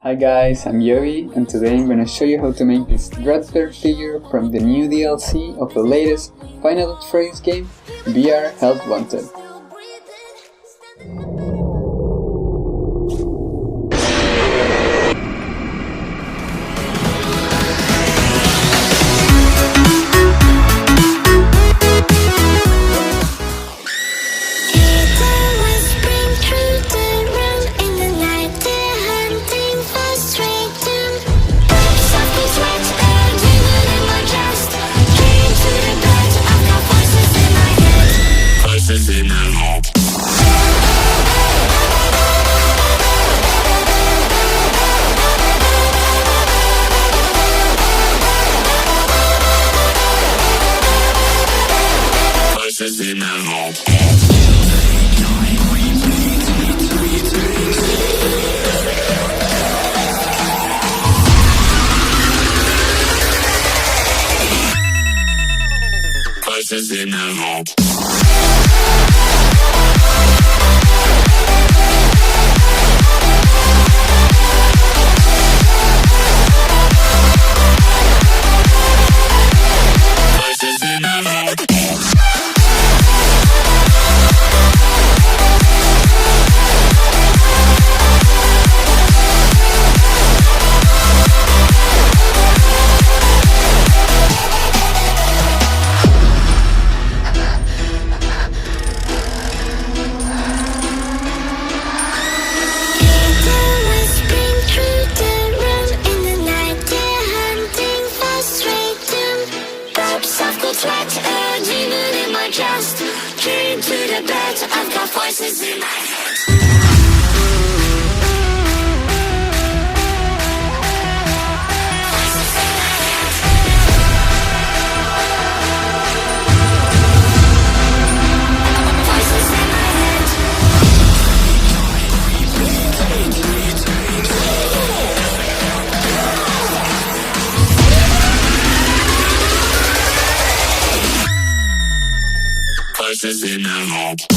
Hi guys, I'm Giovy, and today I'm gonna show you how to make this Dreadbear figure from the new DLC of the latest Final Phrase game, VR Help Wanted. I've got voices in my head. Voices in my head.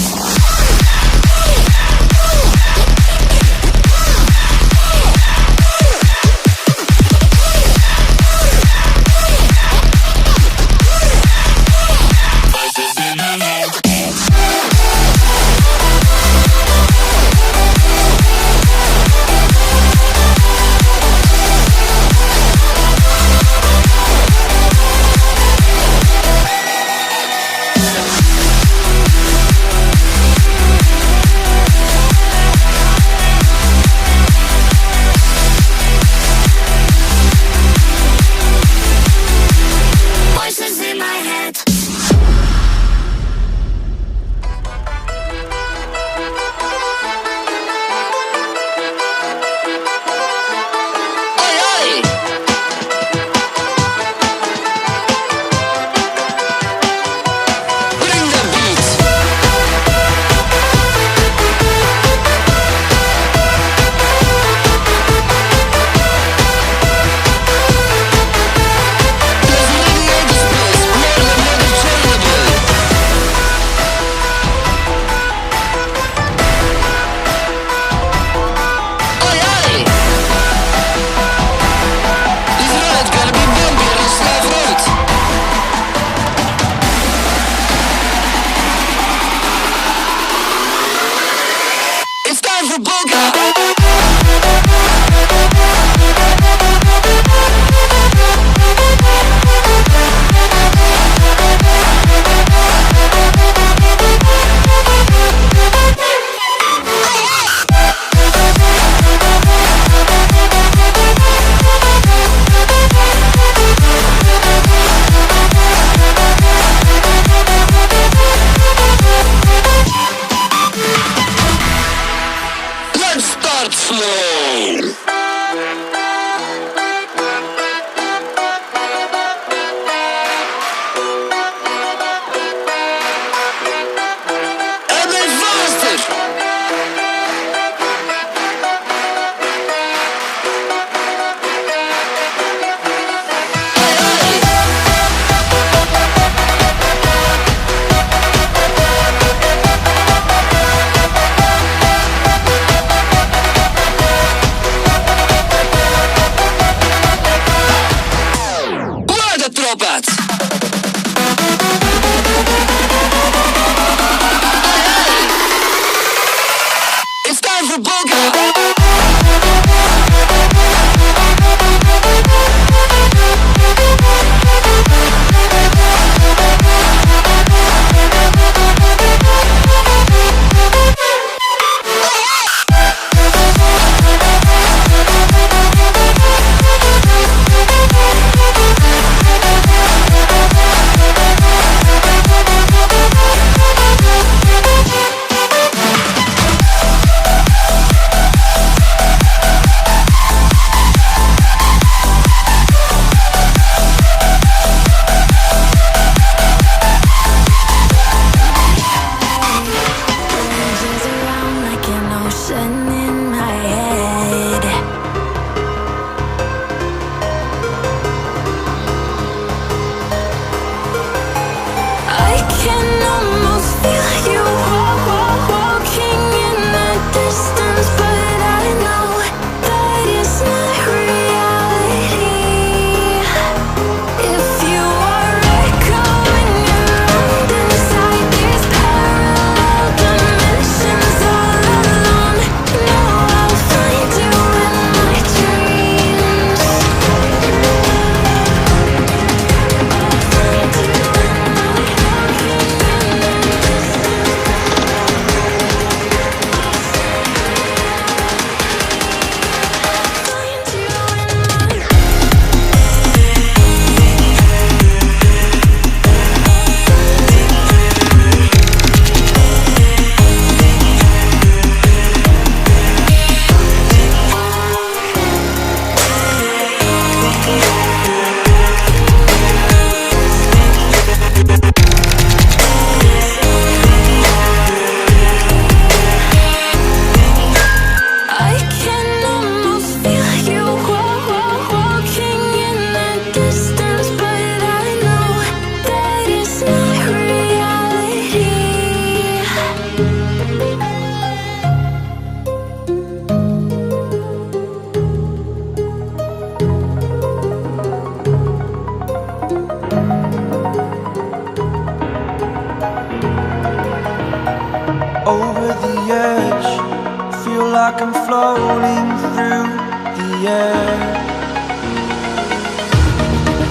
air.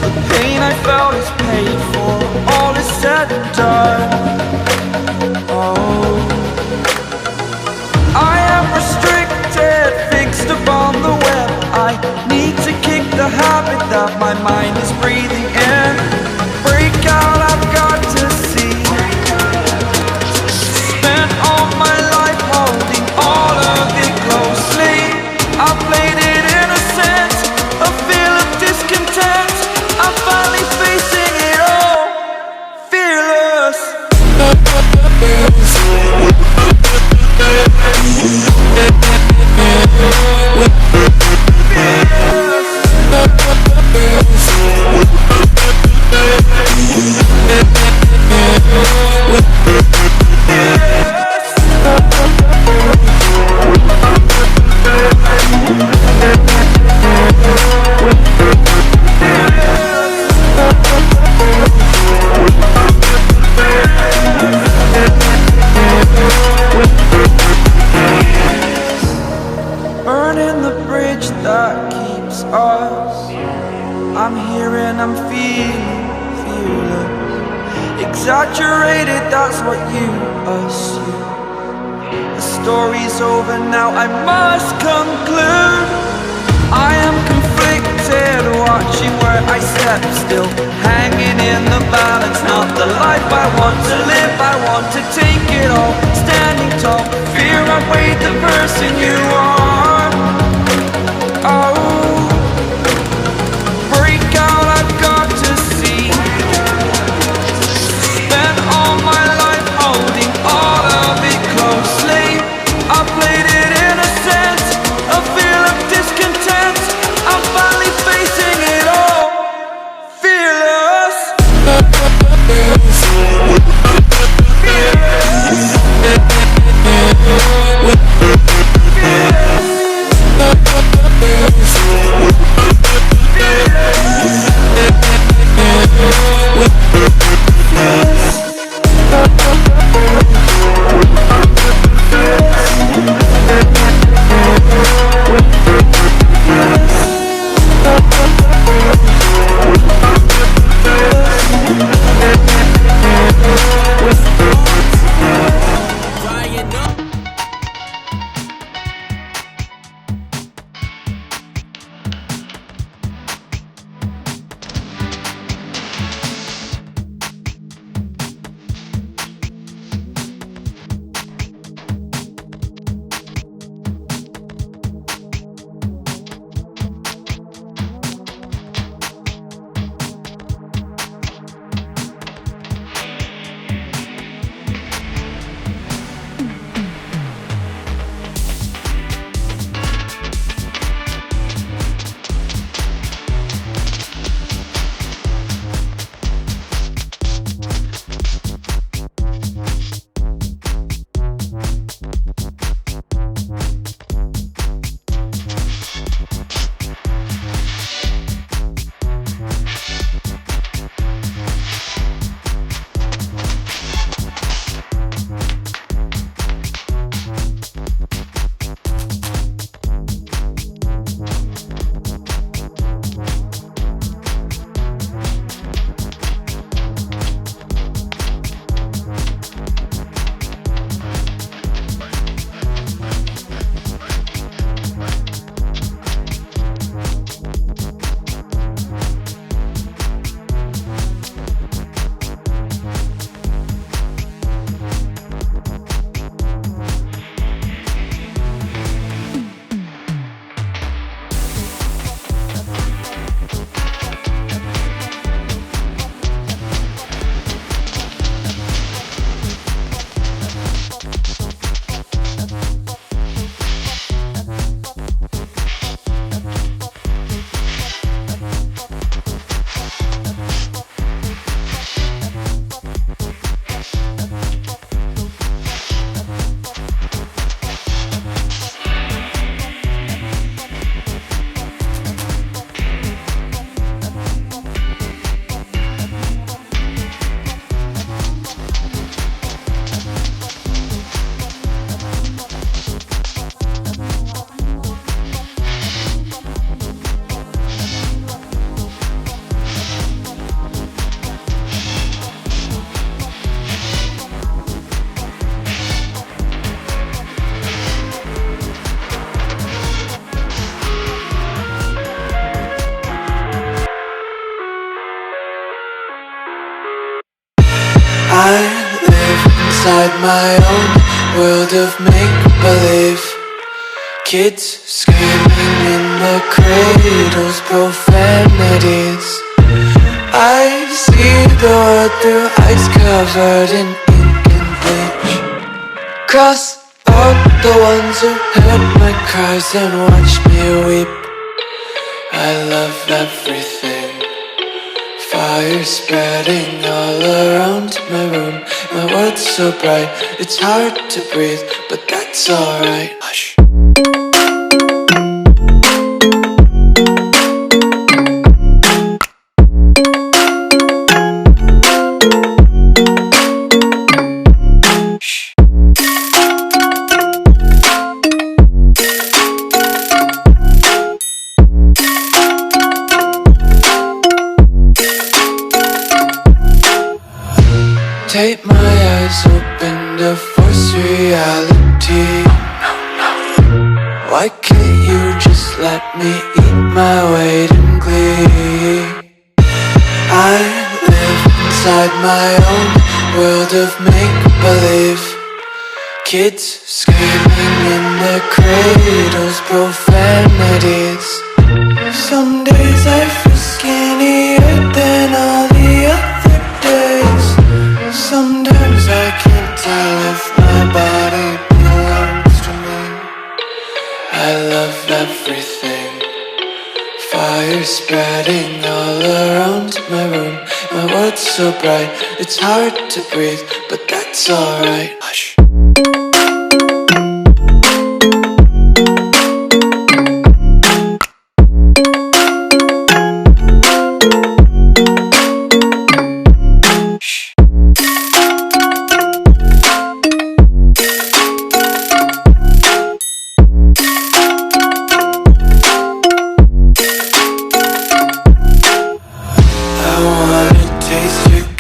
The pain I felt is paid for, all is said and done. Oh, I am restricted, fixed upon the web. I need to kick the habit that my mind is breathing in. Break out, I've got to see. Spent all my life holding all of it closely. I played it innocent, a feel of discontent. I'm finally facing it all, fearless. Burning the bridge that keeps us. I'm here and I'm feeling fearless. Exaggerated, that's what you assume. The story's over now, I must conclude. I am conflicted, watching where I step still, hanging in the balance. Not the life I want to live, I want to take it all. Standing tall, fear outweighed the person you are. Oh, break out, I've got to see. Spent all my life holding all of it closely. I played it innocent, a feel of discontent. I'm finally facing it all, fearless. Fearless. inside my own world of make-believe. Kids screaming in the cradles, profanities. I see the world through ice covered in ink and bleach. Cross out the ones who heard my cries and watched me weep. I love everything. Fire spreading all around my room. My world's so bright, it's hard to breathe, but that's alright. Hush. Tape my eyes open to force reality. Why can't you just let me eat my weight in glee? I live inside my own world of make-believe. Kids screaming in their cradles, profanities. Some days I feel skinnier than all the other days. Sometimes I can't tell if my body belongs to me. I love everything. Fire spreading all around my room. My world's so bright, it's hard to breathe, but that's alright. Hush.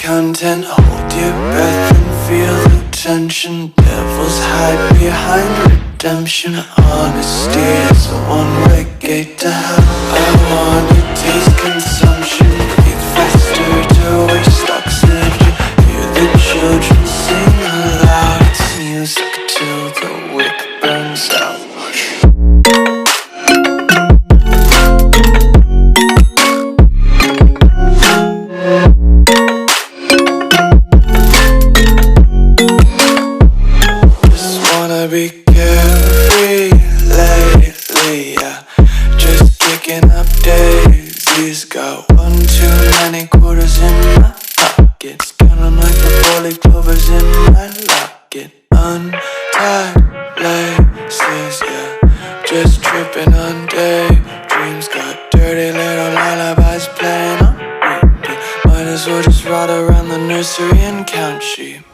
Content, hold your breath and feel the tension. Devils hide behind redemption. Honesty is a one-way gate to hell. I wanna taste consumption. Breathe faster to waste oxygen. Hear the children sing aloud. It's music till the wick burns out. Be carefree lately, yeah. Just kicking up daisies. Got one too many quarters in my pockets. Count 'em like the 4-leaf clovers in my locket. Untied laces, yeah. Just tripping on daydreams. Got dirty little lullabies playing on repeat. Might as well just ride around the nursery and count sheep.